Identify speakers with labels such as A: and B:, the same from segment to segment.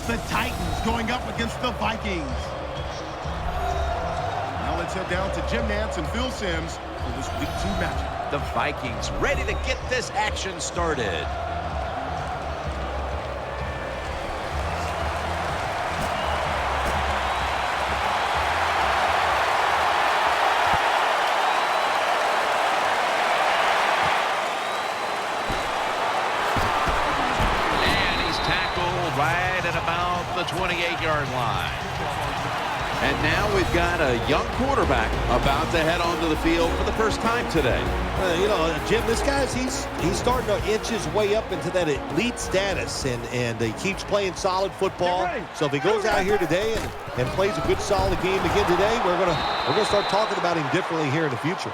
A: the Titans going up against the Vikings. Now let's head down to Jim Nantz and Phil Simms for this Week 2 matchup.
B: The Vikings ready to get this action started. Right at about the 28-yard line. And now we've got a young quarterback about to head onto the field for the first time today.
C: You know, Jim, this guy's he's starting to inch his way up into that elite status, and he keeps playing solid football. So if he goes out here today and plays a good solid game again today, we're gonna start talking about him differently here in the future.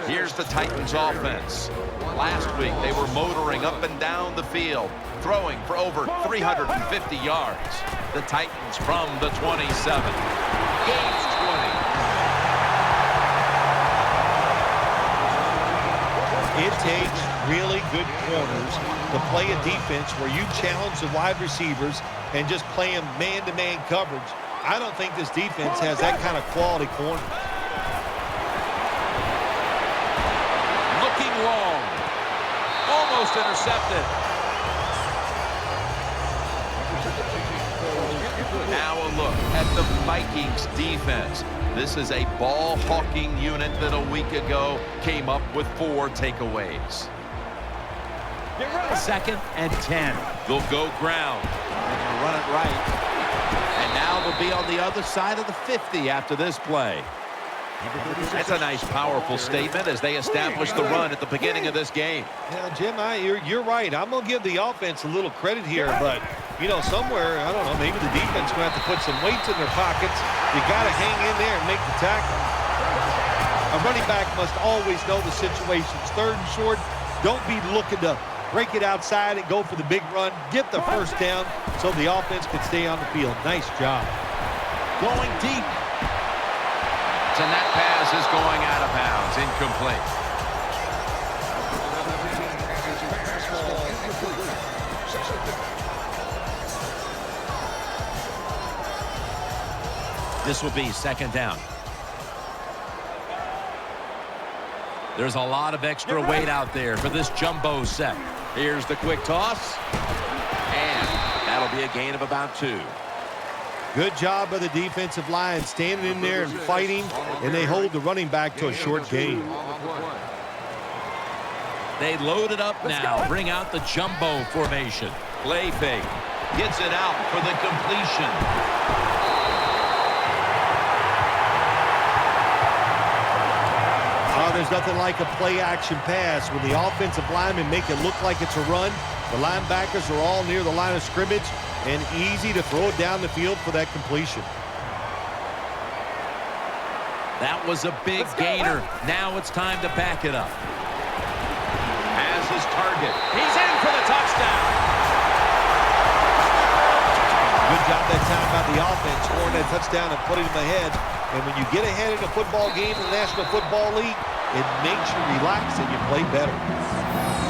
B: Here's the Titans offense. Last week, they were motoring up and down the field, throwing for over 350 yards. The Titans from the 27. Gains 20.
C: It takes really good corners to play a defense where you challenge the wide receivers and just play them man-to-man coverage. I don't think this defense has that kind of quality corner.
B: Looking long. Almost intercepted. Now a look at the Vikings defense. This is a ball-hawking unit that a week ago came up with 4 takeaways. 2nd and 10. They'll go ground. They're going to run it right. And now they'll be on the other side of the 50 after this play. That's a nice, powerful statement as they establish the run at the beginning of this game.
C: Yeah, Jim, you're right. I'm going to give the offense a little credit here, but, you know, somewhere, I don't know, maybe the defense will have to put some weights in their pockets. You got to hang in there and make the tackle. A running back must always know the situations. 3rd and short, don't be looking to break it outside and go for the big run. Get the first down so the offense can stay on the field. Nice job.
B: Going deep. And that pass is going out of bounds, incomplete. This will be 2nd down. There's a lot of extra weight out there for this jumbo set. Here's the quick toss. And that'll be a gain of about 2.
C: Good job by the defensive line, standing in there and fighting, and they hold the running back to a short gain.
B: They load it up now, bring out the jumbo formation. Play fake, gets it out for the completion.
C: Oh, there's nothing like a play-action pass. When the offensive linemen make it look like it's a run, the linebackers are all near the line of scrimmage, and easy to throw it down the field for that completion.
B: That was a big gainer. Now it's time to back it up. Has his target. He's in for the touchdown.
C: Good job that time by the offense, scoring that touchdown and putting him ahead. And when you get ahead in a football game in the National Football League, it makes you relax and you play better.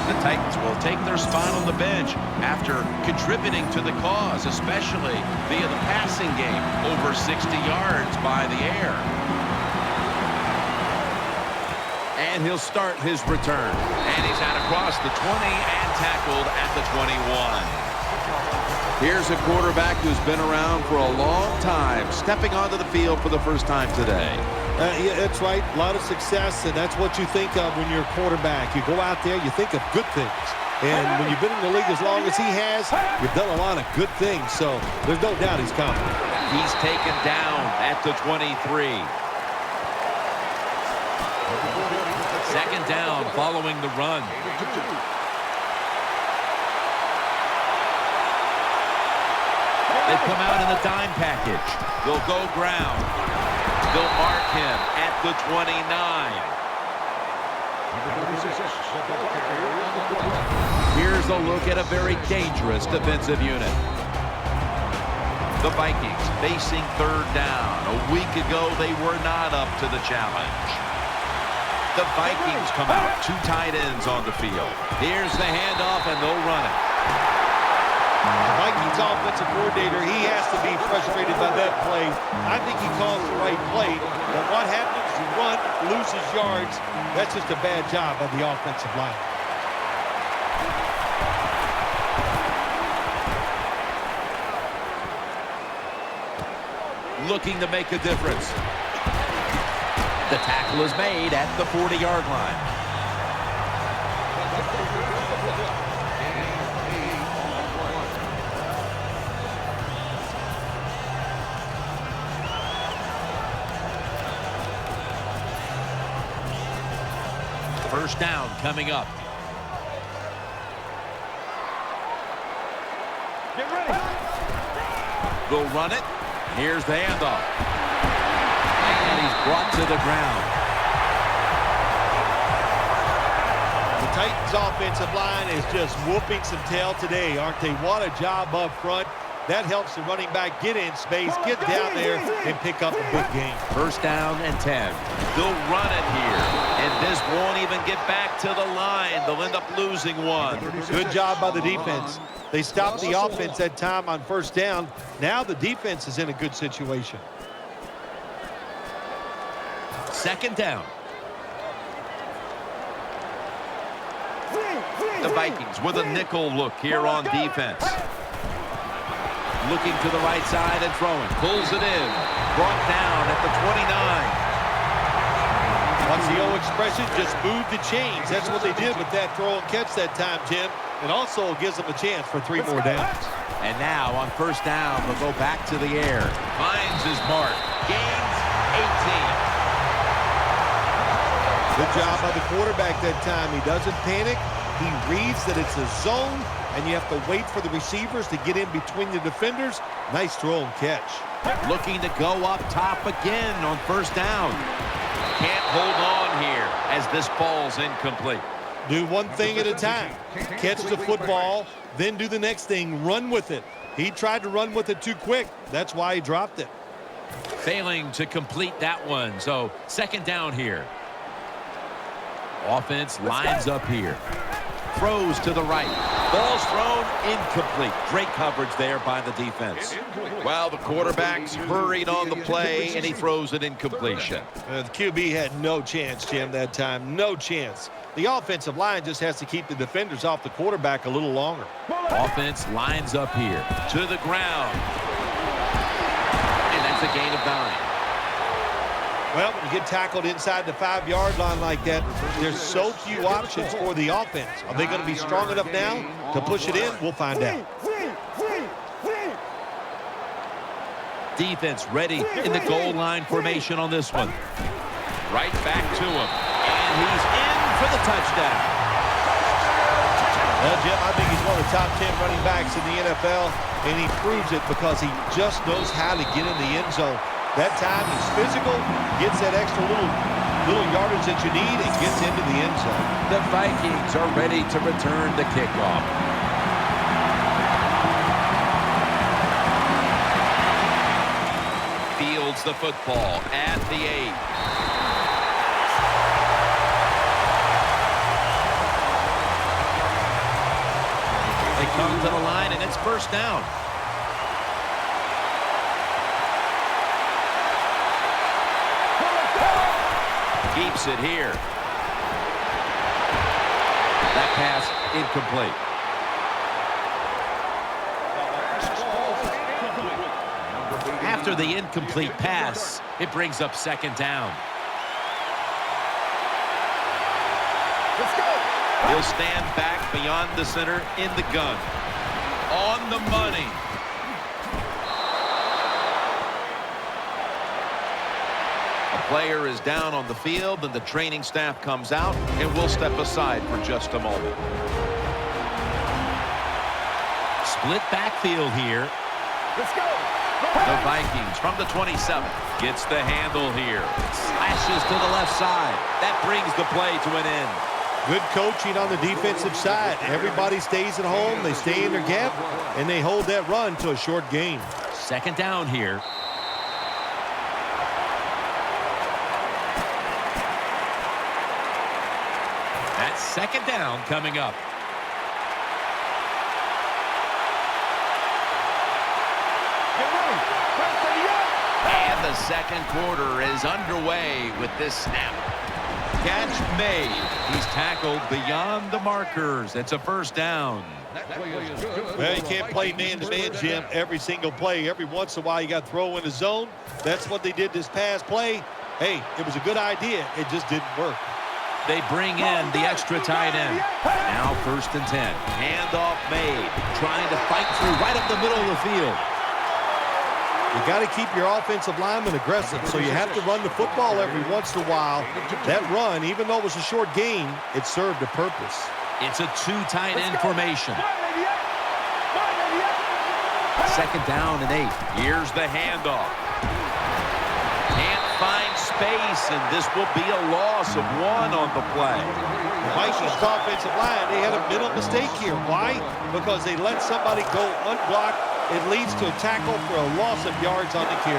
B: The Titans will take their spot on the bench after contributing to the cause, especially via the passing game, over 60 yards by the air. And he'll start his return. And he's out across the 20 and tackled at the 21. Here's a quarterback who's been around for a long time, stepping onto the field for the first time today.
C: Yeah, that's right. A lot of success, and that's what you think of when you're a quarterback. You go out there, you think of good things. And when you've been in the league as long as he has, you've done a lot of good things. So there's no doubt he's confident.
B: He's taken down at the 23. 2nd down following the run. They come out in the dime package. They'll go ground. They'll mark him at the 29. Here's a look at a very dangerous defensive unit. The Vikings facing 3rd down. A week ago, they were not up to the challenge. The Vikings come out, 2 tight ends on the field. Here's the handoff, and they'll run it.
C: Vikings offensive coordinator, he has to be frustrated by that play. I think he calls the right play, but what happens? You run, loses yards. That's just a bad job by the offensive line.
B: Looking to make a difference. The tackle is made at the 40-yard line. First down coming up.
D: Get ready.
B: They'll run it. Here's the handoff. And he's brought to the ground.
C: The Titans offensive line is just whooping some tail today, aren't they? What a job up front. That helps the running back get in space, get down there, and pick up a big game.
B: First down and 10. They'll run it here. And this won't even get back to the line. They'll end up losing one.
C: Good job by the defense. They stopped the offense that time on first down. Now the defense is in a good situation.
B: Second down. The Vikings with a nickel look here on defense. Looking to the right side and throwing. Pulls it in. Brought down at the 29.
C: What's the old expression? Just move the chains. That's what they did with that throw and catch that time, Jim. It also gives them a chance for 3 more downs.
B: And now on first down, they'll go back to the air. Finds his mark. Gains 18.
C: Good job by the quarterback that time. He doesn't panic. He reads that it's a zone, and you have to wait for the receivers to get in between the defenders. Nice throw and catch.
B: Looking to go up top again on first down. Can't hold on here as this ball's incomplete.
C: Do one thing at a time. Catch the football, then do the next thing. Run with it. He tried to run with it too quick. That's why he dropped it.
B: Failing to complete that one. So second down here. Offense lines up here. Throws to the right. Ball's thrown incomplete. Great coverage there by the defense. Well, the quarterback's hurried on the play, and he throws an incompletion.
C: The QB had no chance, Jim, that time. No chance. The offensive line just has to keep the defenders off the quarterback a little longer.
B: Offense lines up here to the ground. And that's a gain of 9.
C: Well, when you get tackled inside the 5-yard line like that, there's so few options for the offense. Are they going to be strong enough now to push it in? We'll find out.
B: Defense ready in the goal line formation on this one. Right back to him. And he's in for the touchdown.
C: Well, Jim, I think he's one of the top 10 running backs in the NFL, and he proves it because he just knows how to get in the end zone. That time he's physical, gets that extra little yardage that you need, and gets into the end zone.
B: The Vikings are ready to return the kickoff. Fields the football at the 8. They come to the line, and it's first down. Keeps it here. That pass incomplete. After the incomplete pass, it brings up second down. He'll stand back beyond the center in the gun. On the money. Player is down on the field, and the training staff comes out, and we'll step aside for just a moment. Split backfield here.
D: Let's go.
B: The Vikings from the 27 gets the handle here. Slashes to the left side. That brings the play to an end.
C: Good coaching on the defensive side. Everybody stays at home. They stay in their gap, and they hold that run to a short gain.
B: Second down here. Second down coming up. And the second quarter is underway with this snap. Catch made. He's tackled beyond the markers. It's a first down.
C: Well, you can't play man-to-man, Jim, every single play. Every once in a while, you got to throw in the zone. That's what they did this past play. Hey, it was a good idea. It just didn't work.
B: They bring in the extra tight end. Now 1st and 10. Handoff made. Trying to fight through right up the middle of the field.
C: You got to keep your offensive lineman aggressive, so you have to run the football every once in a while. That run, even though it was a short gain, it served a purpose.
B: It's a 2 tight end formation. 2nd down and 8. Here's the handoff. Can't find space, and this will be a loss of 1 on the play.
C: The Vikings offensive line, they had a mental mistake here. Why? Because they let somebody go unblocked. It leads to a tackle for a loss of yards on the carry.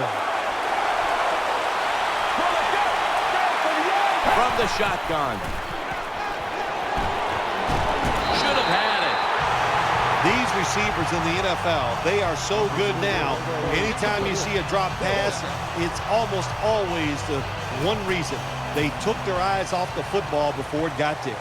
B: From the shotgun. Should have had it.
C: These receivers in the NFL, they are so good now. Anytime you see a drop pass, it's almost always the one reason. They took their eyes off the football before it got there.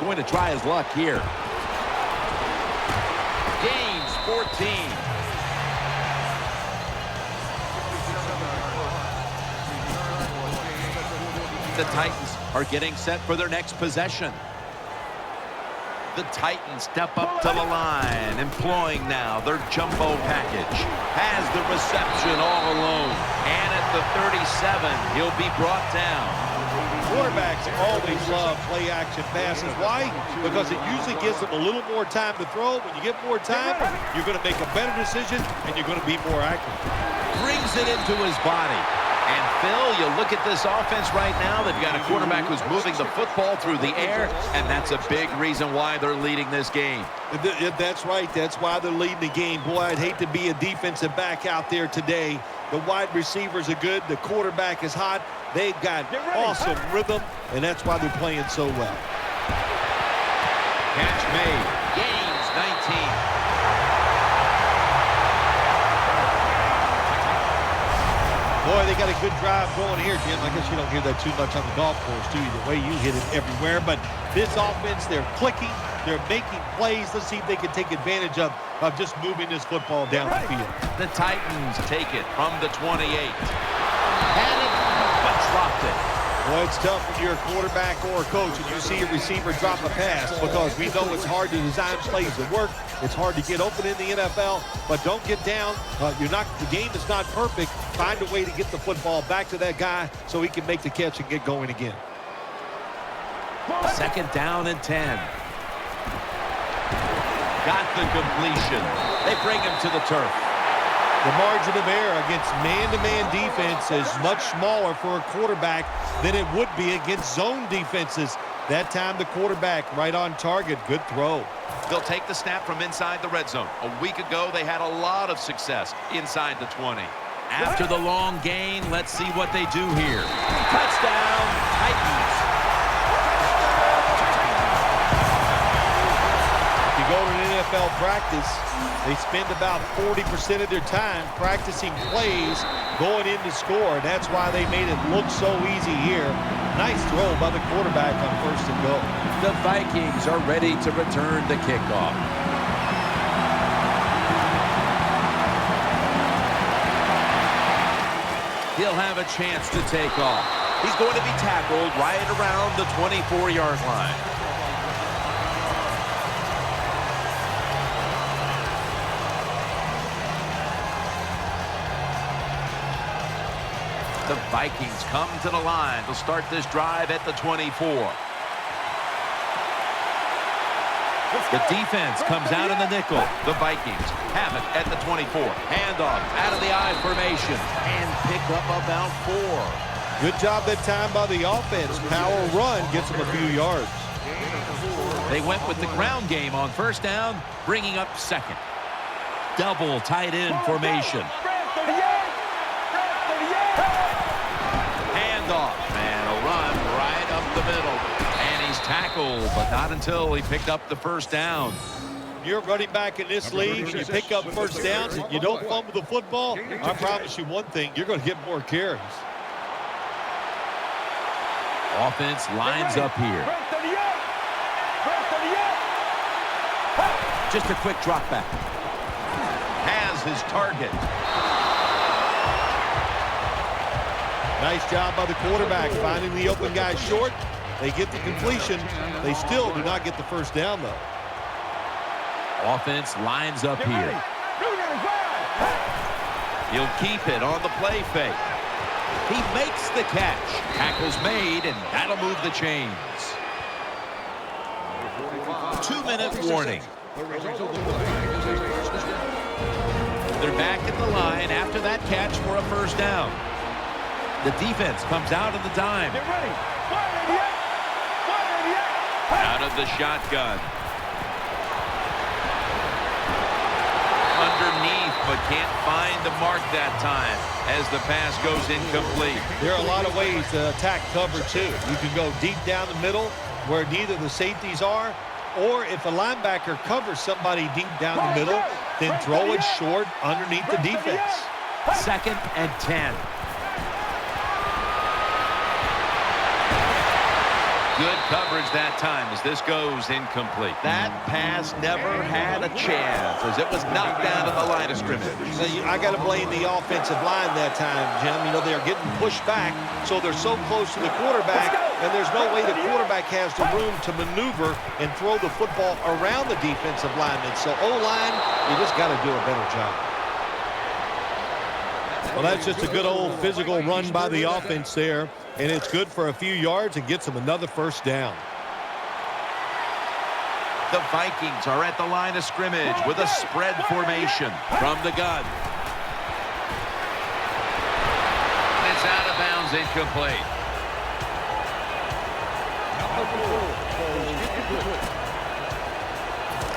B: Going to try his luck here. Gains 14. The Titans are getting set for their next possession. The Titans step up to the line, employing now their jumbo package. Has the reception all alone. And at the 37, he'll be brought down.
C: Quarterbacks always love play-action passes. Why? Because it usually gives them a little more time to throw. When you get more time, you're going to make a better decision, and you're going to be more accurate.
B: Brings it into his body. And, Phil, you look at this offense right now. They've got a quarterback who's moving the football through the air, and that's a big reason why they're leading this game.
C: That's right. That's why they're leading the game. Boy, I'd hate to be a defensive back out there today. The wide receivers are good. The quarterback is hot. They've got awesome rhythm, and that's why they're playing so well.
B: Catch made. Gains 19.
C: Boy, they got a good drive going here, Jim. I guess you don't hear that too much on the golf course, do you? The way you hit it everywhere. But this offense, they're clicking. They're making plays. Let's see if they can take advantage of just moving this football down the field.
B: The Titans take it from the 28. Had it, but dropped it.
C: Boy, it's tough when you're a quarterback or a coach and you see a receiver drop a pass, because we know it's hard to design plays that work. It's hard to get open in the NFL, but don't get down. The game is not perfect. Find a way to get the football back to that guy so he can make the catch and get going again.
B: 2nd down and 10. Got the completion. They bring him to the turf.
C: The margin of error against man-to-man defense is much smaller for a quarterback than it would be against zone defenses. That time the quarterback right on target. Good throw.
B: They'll take the snap from inside the red zone. A week ago, they had a lot of success inside the 20. After the long gain, let's see what they do here. Touchdown, Titans.
C: If you go to an NFL practice, they spend about 40% of their time practicing plays going in to score. That's why they made it look so easy here. Nice throw by the quarterback on 1st and goal.
B: The Vikings are ready to return the kickoff. He'll have a chance to take off. He's going to be tackled right around the 24-yard line. The Vikings come to the line to start this drive at the 24. The defense comes out in the nickel. The Vikings have it at the 24. Handoff out of the I formation and pick up about 4.
C: Good job that time by the offense. Power run gets them a few yards.
B: They went with the ground game on 1st down, bringing up 2nd. Double tight end formation. middle. And he's tackled, but not until he picked up the first down.
C: You're running back in this league, you pick up first downs, and you don't fumble the football, I promise you one thing, you're going to get more carries.
B: Offense lines up here. Just a quick drop back. Has his target.
C: Nice job by the quarterback finding the open guy short. They get the completion. They still do not get the first down, though.
B: Offense lines up here. He'll keep it on the play fake. He makes the catch. Tackle's made, and that'll move the chains. 2-minute warning. They're back at the line after that catch for a first down. The defense comes out of the dime.
D: Get ready.
B: Out of the shotgun. Underneath, but can't find the mark that time as the pass goes incomplete.
C: There are a lot of ways to attack cover, too. You can go deep down the middle where neither the safeties are, or if a linebacker covers somebody deep down the middle, then throw it short underneath the defense.
B: 2nd and 10. Good coverage that time as this goes incomplete. That pass never had a chance as it was knocked down at the line of scrimmage.
C: I got to blame the offensive line that time, Jim. You know, they're getting pushed back, so they're so close to the quarterback, and there's no way the quarterback has the room to maneuver and throw the football around the defensive lineman. So O-line, you just got to do a better job. Well, that's just a good old physical run by the offense there, and it's good for a few yards and gets them another first down.
B: The Vikings are at the line of scrimmage with a spread formation from the gun. It's out of bounds, incomplete.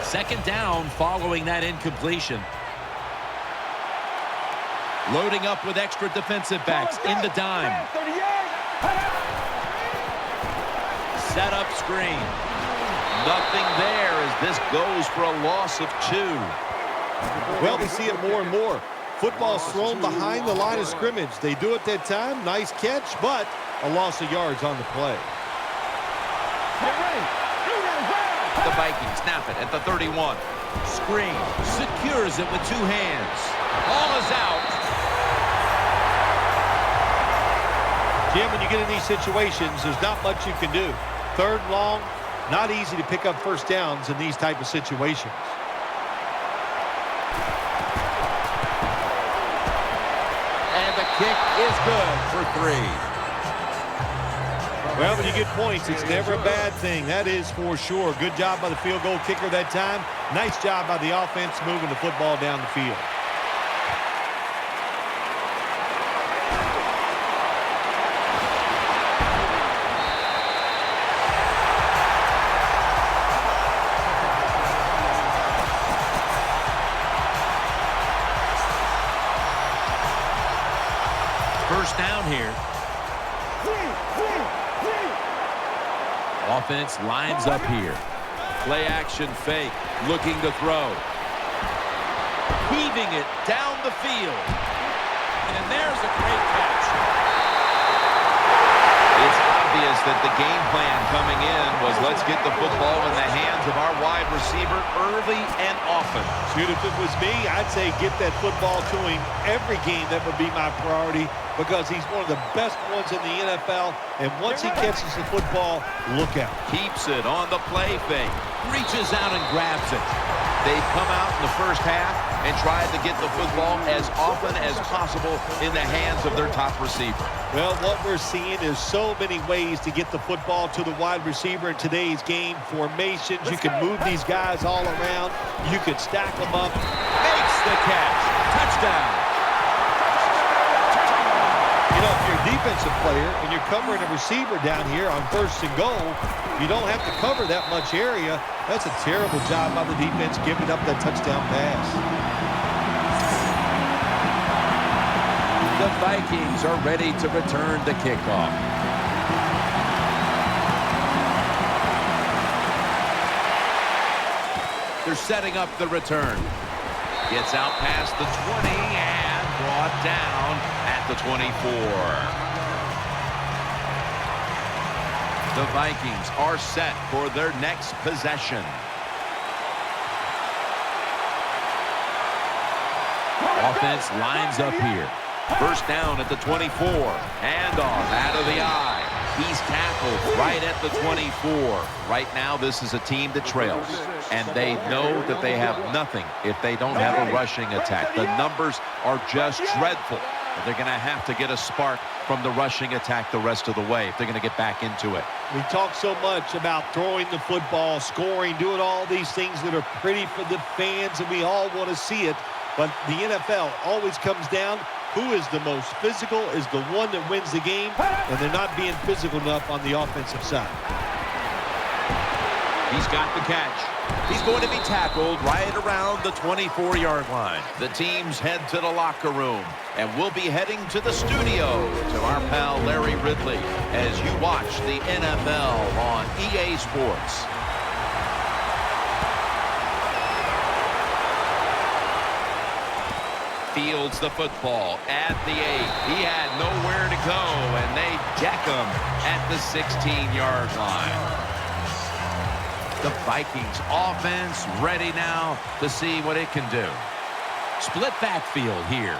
B: Second down following that incompletion. Loading up with extra defensive backs in the dime. Set up screen. Nothing there as this goes for a loss of 2.
C: Well, we see it more and more. Football's thrown behind the line of scrimmage. They do it that time. Nice catch, but a loss of yards on the play.
B: The Vikings snap it at the 31. Screen. Secures it with 2 hands. Ball is out.
C: Jim, when you get in these situations, there's not much you can do. 3rd and long, not easy to pick up first downs in these type of situations.
B: And the kick is good for 3.
C: Well, when you get points, it's never a bad thing. That is for sure. Good job by the field goal kicker that time. Nice job by the offense moving the football down the field.
B: First down here. Offense lines up here. Play action fake. Looking to throw. Heaving it down the field. And there's a great catch. It's obvious that the game plan coming in was let's get the football in the hands of our wide receiver early and often.
C: Shoot, if it was me, I'd say get that football to him every game. That would be my priority because he's one of the best ones in the NFL. And once he catches the football, look out.
B: Keeps it on the play fake. Reaches out and grabs it. They've come out in the first half and tried to get the football as often as possible in the hands of their top receiver.
C: Well, what we're seeing is so many ways to get the football to the wide receiver in today's game. Formations, you can move these guys all around. You can stack them up.
B: Makes the catch. Touchdown.
C: You know, if you're a defensive player and you're covering a receiver down here on 1st and goal, you don't have to cover that much area. That's a terrible job by the defense giving up that touchdown pass.
B: The Vikings are ready to return the kickoff. after setting up the return. Gets out past the 20 and brought down at the 24. The Vikings are set for their next possession. Offense lines up here. First down at the 24. Handoff out of the eye. He's tackled right at the 24. Right now, this is a team that trails. And they know that they have nothing if they don't have a rushing attack. The numbers are just dreadful. But they're going to have to get a spark from the rushing attack the rest of the way if they're going to get back into it.
C: We talk so much about throwing the football, scoring, doing all these things that are pretty for the fans, and we all want to see it. But the NFL always comes down, who is the most physical is the one that wins the game, and they're not being physical enough on the offensive side.
B: He's got the catch. He's going to be tackled right around the 24-yard line. The teams head to the locker room, and we'll be heading to the studio to our pal Larry Ridley as you watch the NFL on EA Sports. Fields the football at the 8. He had nowhere to go, and they deck him at the 16-yard line. The Vikings offense ready now to see what it can do. Split backfield here.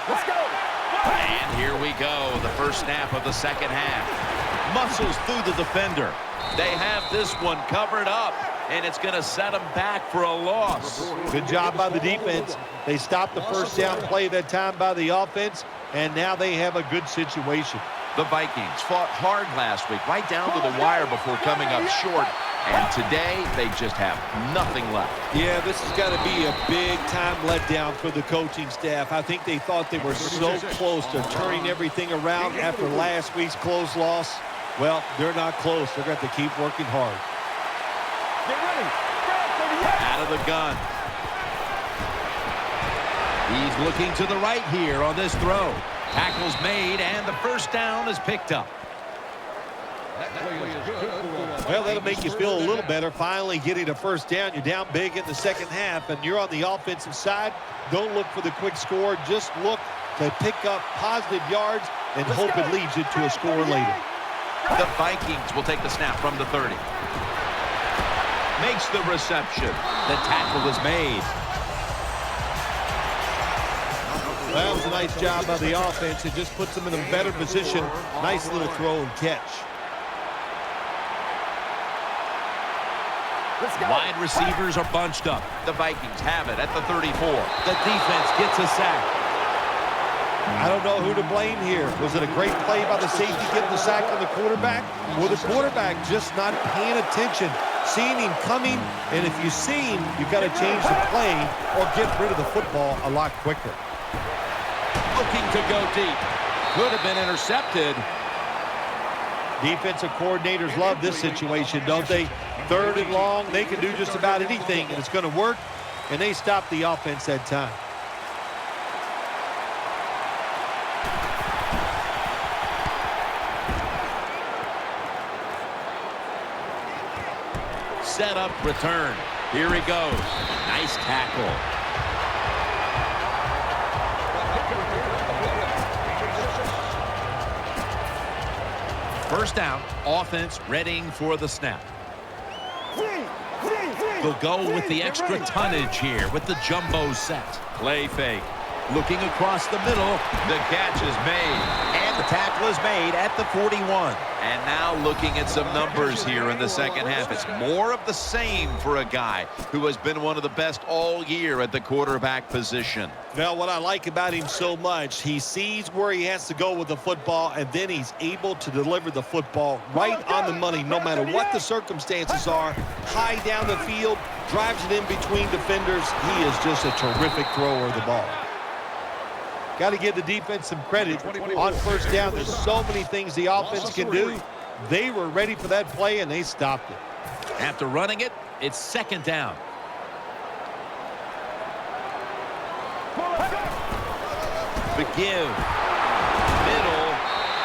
A: Let's go.
B: And here we go, the first snap of the second half. Muscles through the defender. They have this one covered up, and it's going to set them back for a loss.
C: Good job by the defense. They stopped the first down play that time by the offense, and now they have a good situation.
B: The Vikings fought hard last week, right down to the wire before coming up short, and today they just have nothing left.
C: Yeah, this has got to be a big-time letdown for the coaching staff. I think they thought they were so close to turning everything around after last week's close loss. Well, they're not close. They're going to have to keep working hard.
A: Get ready.
B: Out of the gun. He's looking to the right here on this throw. Tackle's made, and the first down is picked up.
C: Well, that'll make you feel a little better. Finally getting a first down. You're down big in the second half, and you're on the offensive side. Don't look for the quick score. Just look to pick up positive yards and hope it leads you to a score later.
B: The Vikings will take the snap from the 30. Makes the reception. The tackle is made.
C: That was a nice job by the offense. It just puts them in a better position. Nice little throw and catch.
B: Wide receivers are bunched up. The Vikings have it at the 34. The defense gets a sack.
C: I don't know who to blame here. Was it a great play by the safety getting the sack on the quarterback? Or the quarterback just not paying attention, seeing him coming, and if you see him, you've got to change the play or get rid of the football a lot quicker.
B: Looking to go deep. Could have been intercepted.
C: Defensive coordinators love this situation, don't they? Third and long, they can do just about anything, and it's going to work, and they stop the offense that time.
B: Set up, return. Here he goes. Nice tackle. First down, offense readying for the snap. They'll go with the extra tonnage here with the jumbo set. Play fake. Looking across the middle, the catch is made. And the tackle is made at the 41. And now looking at some numbers here in the second half. It's more of the same for a guy who has been one of the best all year at the quarterback position.
C: Well, what I like about him so much, he sees where he has to go with the football, and then he's able to deliver the football right on the money, no matter what the circumstances are. High down the field, drives it in between defenders. He is just a terrific thrower of the ball. Got to give the defense some credit. On first down, there's so many things the offense can do. They were ready for that play, and they stopped it.
B: After running it, it's second down. The give. Middle.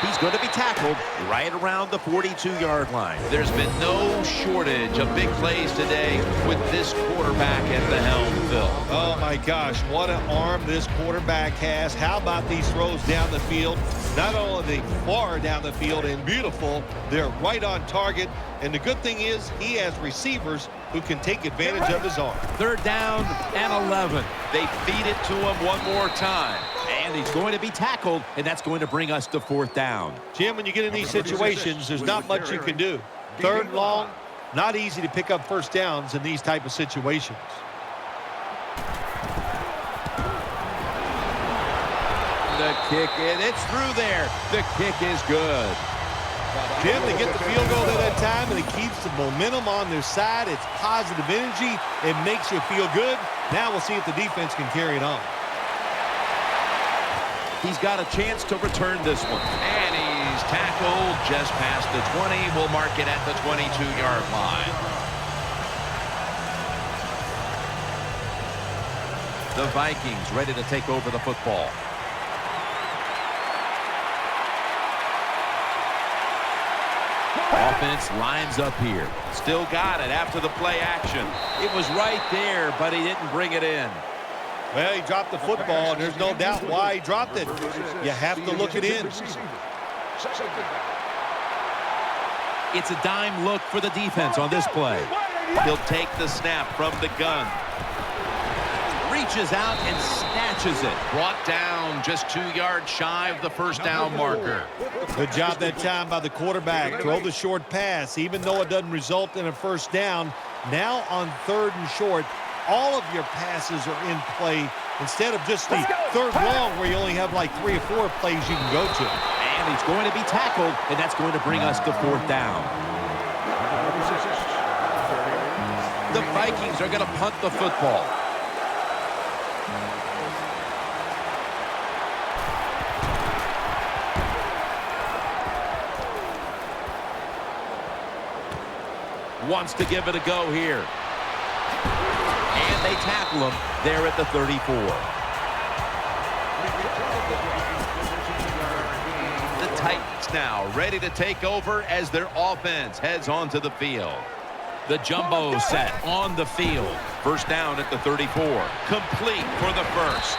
B: He's going to be tackled right around the 42-yard line. There's been no shortage of big plays today with this quarterback at the helm, Phil.
C: Oh, my gosh, what an arm this quarterback has. How about these throws down the field? Not only are they far down the field and beautiful, they're right on target. And the good thing is he has receivers who can take advantage of his arm.
B: 3rd down and 11. They feed it to him one more time. And he's going to be tackled, and that's going to bring us to 4th down.
C: Jim, when you get in these situations, there's not much you can do. 3rd and long, not easy to pick up first downs in these type of situations.
B: The kick, and it's through there. The kick is good.
C: Jim, they get the field goal at that time, and it keeps the momentum on their side. It's positive energy. It makes you feel good. Now we'll see if the defense can carry it on.
B: He's got a chance to return this one. And he's tackled just past the 20. We'll mark it at the 22-yard line. The Vikings ready to take over the football. Offense lines up here. Still got it after the play action. It was right there, but he didn't bring it in.
C: Well, he dropped the football, and there's no doubt why he dropped it. You have to look it in.
B: It's a dime look for the defense on this play. He'll take the snap from the gun. Reaches out and snatches it. Brought down just 2 yards shy of the 1st down marker.
C: Good job that time by the quarterback. Throw the short pass, even though it doesn't result in a 1st down. Now on 3rd and short, all of your passes are in play instead of just the 3rd long where you only have like 3 or 4 plays you can go to.
B: And he's going to be tackled, and that's going to bring us to 4th down. The Vikings are going to punt the football. Wants to give it a go here. And they tackle him there at the 34. The Titans now ready to take over as their offense heads onto the field. The jumbo set on the field. 1st down at the 34. Complete for the 1st.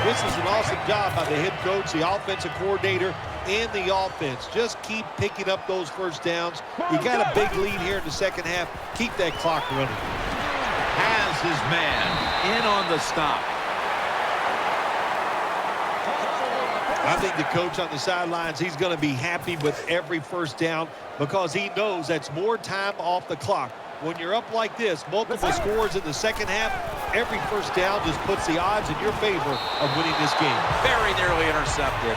C: This is an awesome job by the head coach, the offensive coordinator, and the offense. Just keep picking up those 1st downs. You got a big lead here in the 2nd half. Keep that clock running.
B: Has his man in on the stop.
C: I think the coach on the sidelines, he's going to be happy with every 1st down because he knows that's more time off the clock. When you're up like this, multiple scores in the 2nd half, every 1st down just puts the odds in your favor of winning this game.
B: Very nearly intercepted.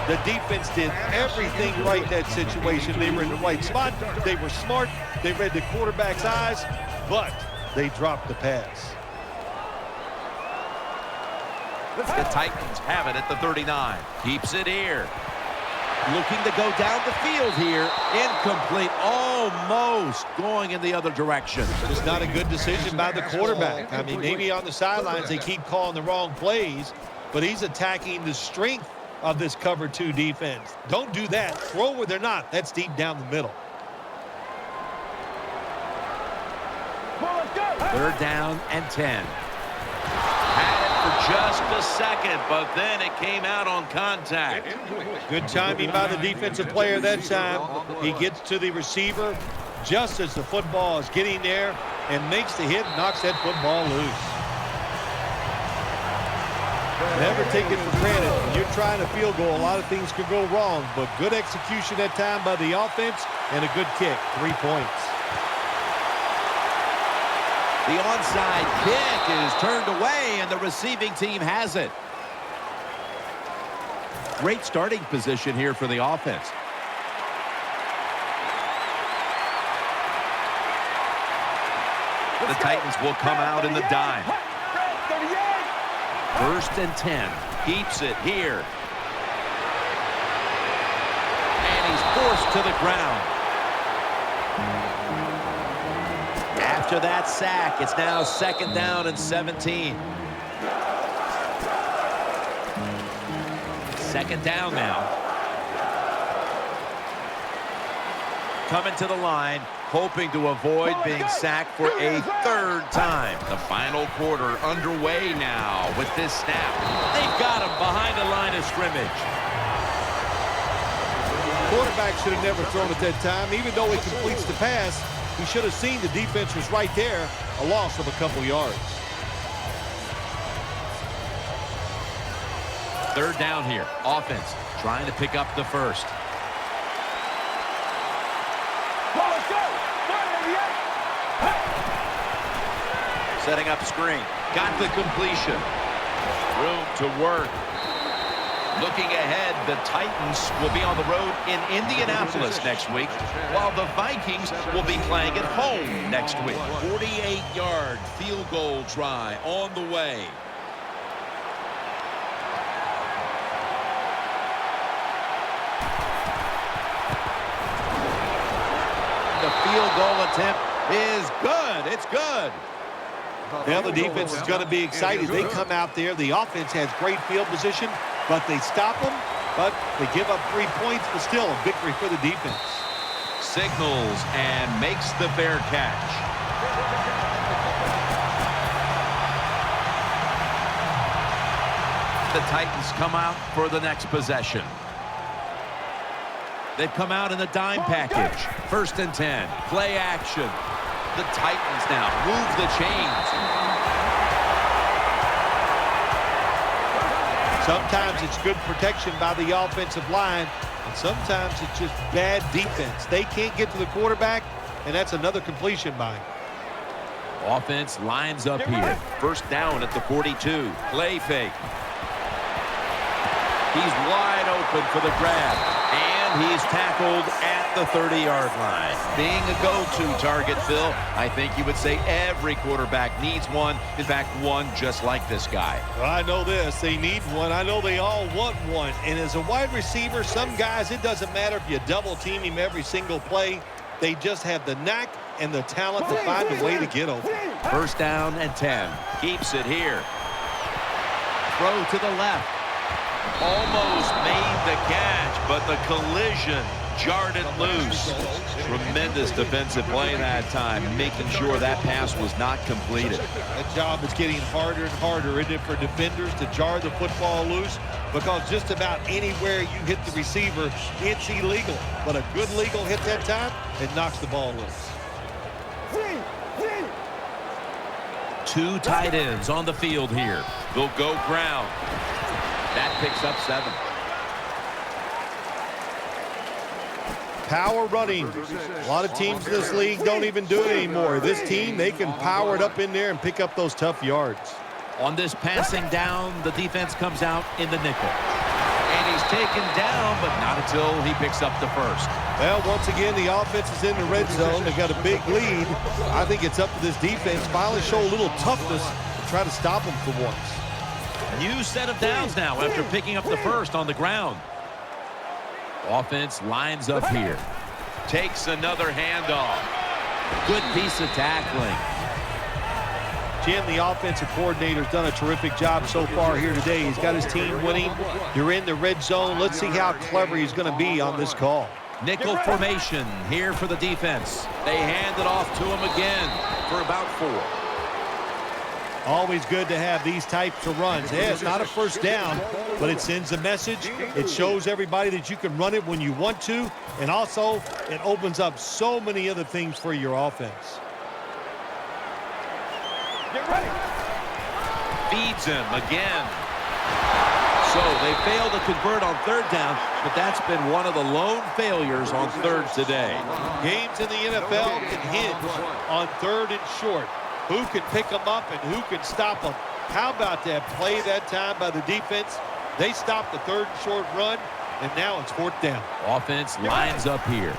C: The defense did everything right in that situation. They were in the right spot. They were smart. They read the quarterback's eyes, but they dropped the pass.
B: The Titans have it at the 39. Keeps it here. Looking to go down the field here. Incomplete. Almost going in the other direction.
C: It's not a good decision by the quarterback. I mean, maybe on the sidelines they keep calling the wrong plays, but he's attacking the strength of this cover 2 defense. Don't do that. Throw where they're not. That's deep down the middle.
B: 3rd down and 10. Had it for just a second, but then it came out on contact.
C: Good timing by the defensive player that time. He gets to the receiver just as the football is getting there and makes the hit, knocks that football loose. Never take it for granted. When you're trying a field goal, a lot of things could go wrong, but good execution that time by the offense and a good kick. 3 points.
B: The onside kick is turned away, and the receiving team has it. Great starting position here for the offense. The Titans will come out in the dime. 1st and 10. Keeps it here. And he's forced to the ground. After that sack, it's now 2nd down and 17. Second down now. Coming to the line, hoping to avoid being sacked for a third time. The final quarter underway now with this snap. They've got him behind the line of scrimmage.
C: Quarterback should have never thrown at that time. Even though he completes the pass, he should have seen the defense was right there. A loss of a couple yards.
B: Third down here. Offense trying to pick up the first. Setting up screen. Got the completion. Room to work. Looking ahead, the Titans will be on the road in Indianapolis next week, while the Vikings will be playing at home next week. 48-yard field goal try on the way. The field goal attempt is good. It's good.
C: Now the defense is going to be excited. They come out there. The offense has great field position, but they stop them. But they give up 3 points, but still a victory for the defense.
B: Signals and makes the fair catch. The Titans come out for the next possession. They've come out in the dime package. 1st and 10. Play action. The Titans now move the chains.
C: Sometimes it's good protection by the offensive line, and sometimes it's just bad defense. They can't get to the quarterback, and that's another completion by him.
B: Offense lines up here. 1st down at the 42. Play fake. He's wide open for the grab. And he's tackled at the 30-yard line. Being a go-to target, Phil, I think you would say every quarterback needs one. In fact, one just like this guy.
C: Well, I know this. They need one. I know they all want one. And as a wide receiver, some guys, it doesn't matter if you double-team him every single play. They just have the knack and the talent to find a way to get open.
B: 1st down and 10. Keeps it here. Throw to the left. Almost made the catch, but the collision jarred it loose. Tremendous defensive play that time, making sure that pass was not completed.
C: That job is getting harder and harder, isn't it, for defenders to jar the football loose? Because just about anywhere you hit the receiver, it's illegal. But a good legal hit that time, it knocks the ball loose.
B: 2 tight ends on the field here. They'll go ground. That picks up 7.
C: Power running. A lot of teams in this league don't even do it anymore. This team, they can power it up in there and pick up those tough yards.
B: On this passing down, the defense comes out in the nickel. And he's taken down, but not until he picks up the first.
C: Well, once again, the offense is in the red zone. They got a big lead. I think it's up to this defense to finally show a little toughness to try to stop them for once.
B: New set of downs now after picking up the first on the ground. Offense lines up here. Takes another handoff. Good piece of tackling.
C: Jim, the offensive coordinator's done a terrific job so far here today. He's got his team winning. You're in the red zone. Let's see how clever he's going to be on this call.
B: Nickel formation here for the defense. They hand it off to him again for about 4.
C: Always good to have these types of runs. Yeah, it's not a first down, but it sends a message. It shows everybody that you can run it when you want to, and also it opens up so many other things for your offense.
A: Get ready.
B: Feeds him again. So they failed to convert on 3rd down, but that's been one of the lone failures on 3rd today.
C: Games in the NFL can hinge on 3rd and short. Who can pick them up and who can stop them? How about that play that time by the defense? They stopped the 3rd and short run, and now it's 4th down.
B: Offense lines up here.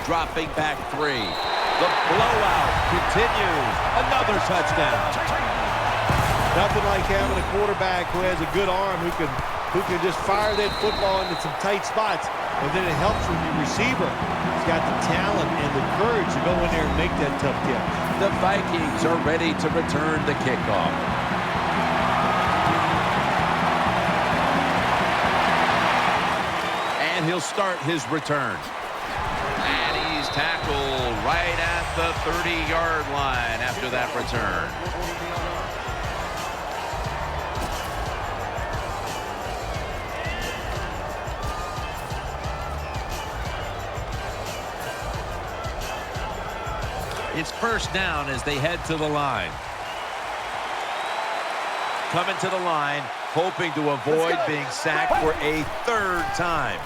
B: Dropping back 3. The blowout continues. Another touchdown.
C: Nothing like having a quarterback who has a good arm who can just fire that football into some tight spots. And then it helps when your receiver has got the talent and the courage to go in there and make that tough catch.
B: The Vikings are ready to return the kickoff. he'll start his return. And he's tackled right at the 30-yard line after that return. It's first down as they head to the line. Coming to the line, hoping to avoid being sacked for a third time.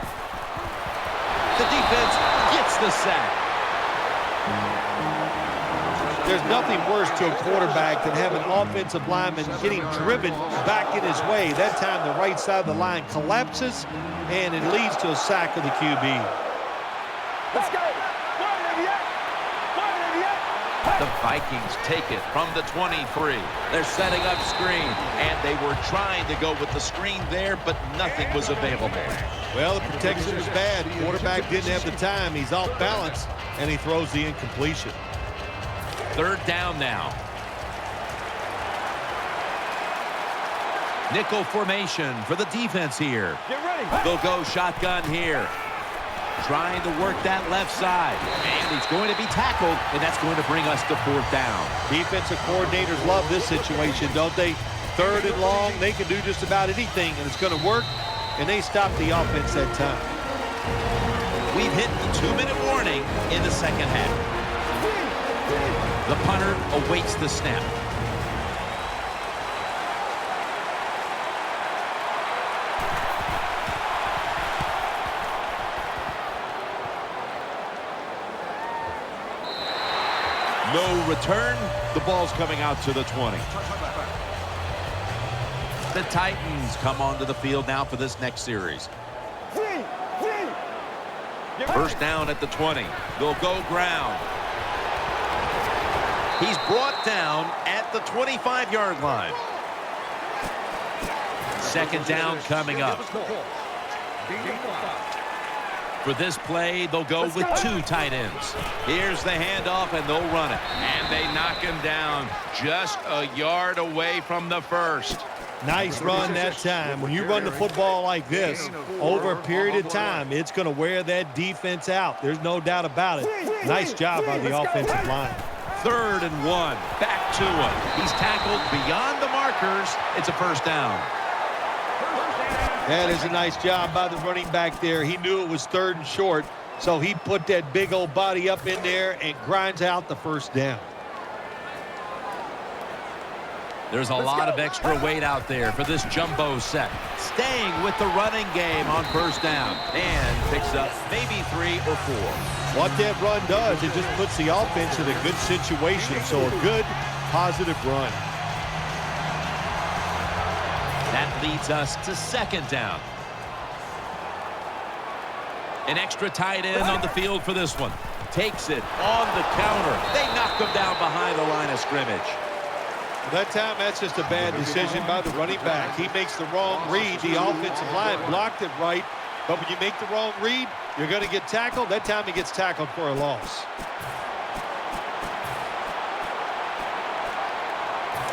B: The defense gets the sack.
C: There's nothing worse to a quarterback than having an offensive lineman getting driven back in his way. That time the right side of the line collapses, and it leads to a sack of the QB.
D: Let's go.
B: The Vikings take it from the 23. They're setting up screen, and they were trying to go with the screen there, but nothing was available.
C: Well, the protection was bad. Quarterback didn't have the time. He's off balance, and he throws the incompletion.
B: Third down now. Nickel formation for the defense here.
D: Get ready.
B: They'll go shotgun here. Trying to work that left side. And he's going to be tackled, and that's going to bring us to fourth down.
C: Defensive coordinators love this situation, don't they? Third and long, they can do just about anything, and it's going to work, and they stop the offense that time.
B: We've hit the 2-minute warning in the second half. The punter awaits the snap. No return. The ball's coming out to the 20. The Titans come onto the field now for this next series. First down at the 20. They'll go ground. He's brought down at the 25-yard line. Second down coming up. For this play, they'll go with two tight ends. Here's the handoff, and they'll run it. And they knock him down just a yard away from the first.
C: Nice run that time. When you run the football like this, over a period of time, it's going to wear that defense out. There's no doubt about it. Nice job by the offensive line.
B: 3rd and 1. Back to him. He's tackled beyond the markers. It's a first down.
C: That is a nice job by the running back there. He knew it was 3rd and short, so he put that big old body up in there and grinds out the first down.
B: There's a lot of extra weight out there for this jumbo set. Staying with the running game on first down, and picks up maybe 3 or 4.
C: What that run does, it just puts the offense in a good situation, so a good, positive run.
B: That leads us to second down. An extra tight end on the field for this one. Takes it on the counter. They knock him down behind the line of scrimmage.
C: That time, that's just a bad decision by the running back. He makes the wrong read. The offensive line blocked it right. But when you make the wrong read, you're going to get tackled. That time he gets tackled for a loss.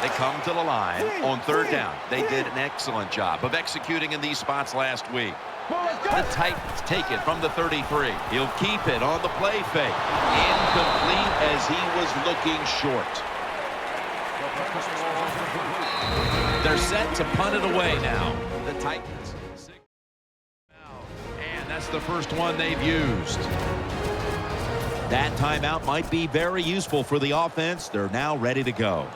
B: They come to the line on third down. They did an excellent job of executing in these spots last week. The Titans take it from the 33. He'll keep it on the play fake. Incomplete as he was looking short. They're set to punt it away now. The Titans. And that's the first one they've used. That timeout might be very useful for the offense. They're now ready to go.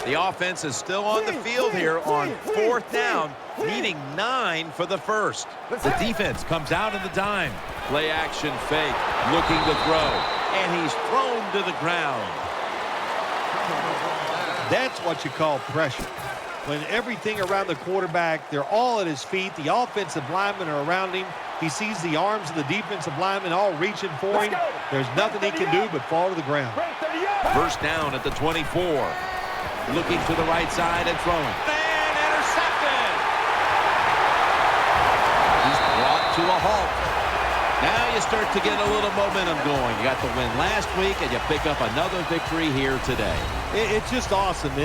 B: The offense is still on the field here on fourth down, needing 9 for the first. The defense comes out in the dime. Play action fake, looking to throw, and he's thrown to the ground.
C: That's what you call pressure. When everything around the quarterback, they're all at his feet. The offensive linemen are around him. He sees the arms of the defensive linemen all reaching for him. There's nothing he can do but fall to the ground.
B: First down at the 24. Looking to the right side and throwing. And intercepted! He's brought to a halt. Now you start to get a little momentum going. You got the win last week, and you pick up another victory here today.
C: It's just awesome.